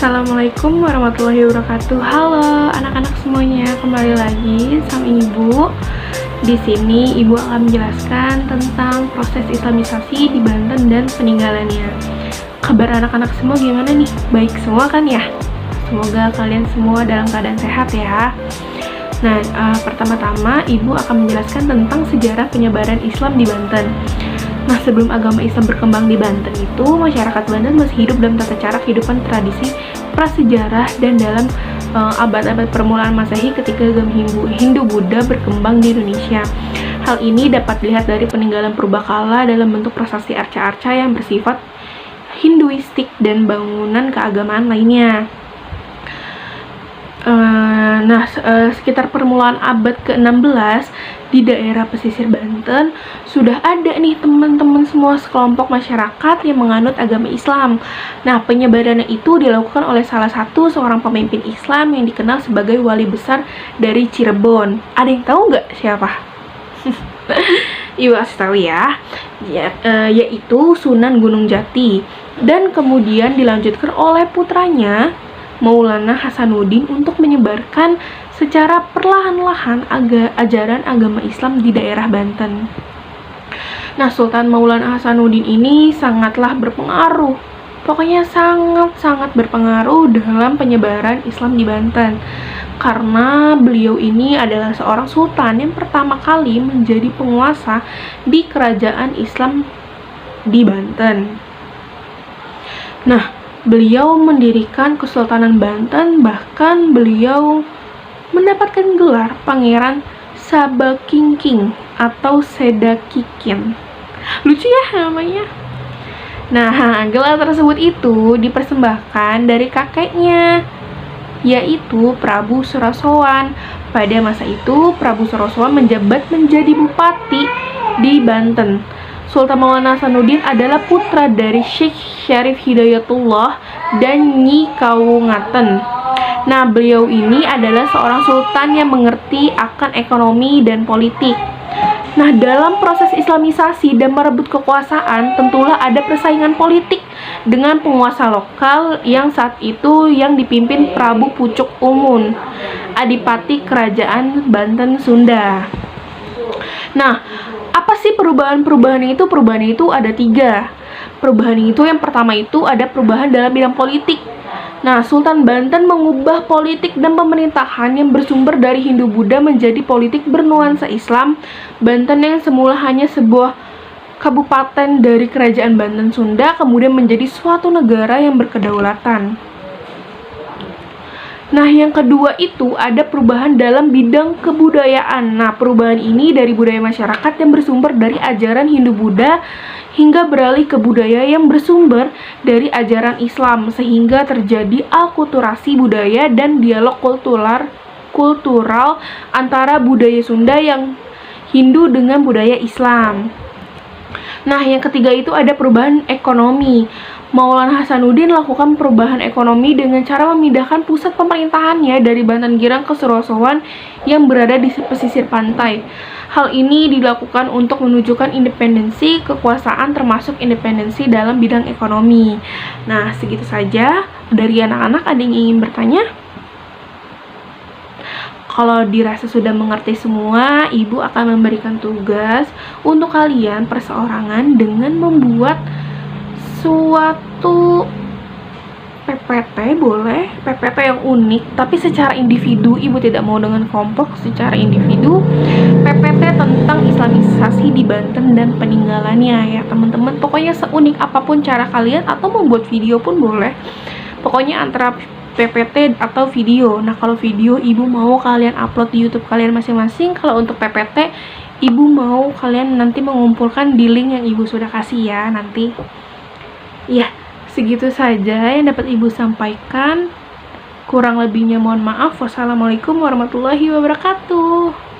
Assalamualaikum warahmatullahi wabarakatuh. Halo anak-anak semuanya, kembali lagi sama Ibu. Di sini Ibu akan menjelaskan tentang proses Islamisasi di Banten dan peninggalannya. Kabar anak-anak semua gimana nih? Baik semua kan ya? Semoga kalian semua dalam keadaan sehat ya. Nah, pertama-tama Ibu akan menjelaskan tentang sejarah penyebaran Islam di Banten. Nah, sebelum agama Islam berkembang di Banten itu, masyarakat Banten masih hidup dalam tata cara kehidupan tradisi prasejarah dan dalam abad-abad permulaan Masehi ketika agama Hindu-Buddha berkembang di Indonesia. Hal ini dapat dilihat dari peninggalan purbakala dalam bentuk prasasti arca-arca yang bersifat Hinduistik dan bangunan keagamaan lainnya. Sekitar permulaan abad ke-16 di daerah pesisir Banten sudah ada nih teman-teman semua sekelompok masyarakat yang menganut agama Islam. Nah, penyebarannya itu dilakukan oleh salah satu seorang pemimpin Islam yang dikenal sebagai wali besar dari Cirebon. Ada yang tahu nggak siapa? Ibu kasih tahu ya, yaitu Sunan Gunung Jati, dan kemudian dilanjutkan oleh putranya Maulana Hasanuddin untuk menyebarkan secara perlahan-lahan ajaran agama Islam di daerah Banten. Nah, Sultan Maulana Hasanuddin ini sangatlah berpengaruh, pokoknya sangat-sangat berpengaruh dalam penyebaran Islam di Banten, karena beliau ini adalah seorang sultan yang pertama kali menjadi penguasa di kerajaan Islam di Banten. Nah, beliau mendirikan Kesultanan Banten, bahkan beliau mendapatkan gelar Pangeran Sabakingking atau Sedakikin. Lucu ya namanya. Nah, gelar tersebut itu dipersembahkan dari kakeknya, yaitu Prabu Surasowan. Pada masa itu, Prabu Surasowan menjabat menjadi bupati di Banten. Sultan Maulana Hasanuddin adalah putra dari Syekh Syarif Hidayatullah dan Nyi Kawungaten. Nah, beliau ini adalah seorang sultan yang mengerti akan ekonomi dan politik. Nah, dalam proses Islamisasi dan merebut kekuasaan, tentulah ada persaingan politik dengan penguasa lokal yang saat itu yang dipimpin Prabu Pucuk Umun, Adipati Kerajaan Banten Sunda. Nah, apa sih perubahan itu? Perubahan itu ada 3. Perubahan itu yang pertama itu ada perubahan dalam bidang politik. Nah, Sultan Banten mengubah politik dan pemerintahan yang bersumber dari Hindu-Buddha menjadi politik bernuansa Islam. Banten yang semula hanya sebuah kabupaten dari Kerajaan Banten Sunda kemudian menjadi suatu negara yang berkedaulatan. Nah, yang kedua itu ada perubahan dalam bidang kebudayaan. Nah, perubahan ini dari budaya masyarakat yang bersumber dari ajaran Hindu-Buddha hingga beralih ke budaya yang bersumber dari ajaran Islam, sehingga terjadi akulturasi budaya dan dialog kultural antara budaya Sunda yang Hindu dengan budaya Islam. Nah, yang ketiga itu ada perubahan ekonomi. Maulana Hasanuddin lakukan perubahan ekonomi dengan cara memindahkan pusat pemerintahannya dari Banten Girang ke Surasowan yang berada di pesisir pantai. Hal ini dilakukan untuk menunjukkan independensi kekuasaan termasuk independensi dalam bidang ekonomi. Nah, segitu saja dari anak-anak. Ada yang ingin bertanya? Kalau dirasa sudah mengerti semua, Ibu akan memberikan tugas untuk kalian perseorangan dengan membuat suatu PPT, boleh PPT yang unik tapi secara individu. Ibu tidak mau dengan kelompok, secara individu PPT tentang Islamisasi di Banten dan peninggalannya ya teman-teman. Pokoknya seunik apapun cara kalian, atau membuat video pun boleh, pokoknya antara PPT atau video. Nah, kalau video Ibu mau kalian upload di YouTube kalian masing-masing. Kalau untuk PPT Ibu mau kalian nanti mengumpulkan di link yang Ibu sudah kasih ya nanti. Ya, segitu saja yang dapat Ibu sampaikan. Kurang lebihnya mohon maaf. Wassalamualaikum warahmatullahi wabarakatuh.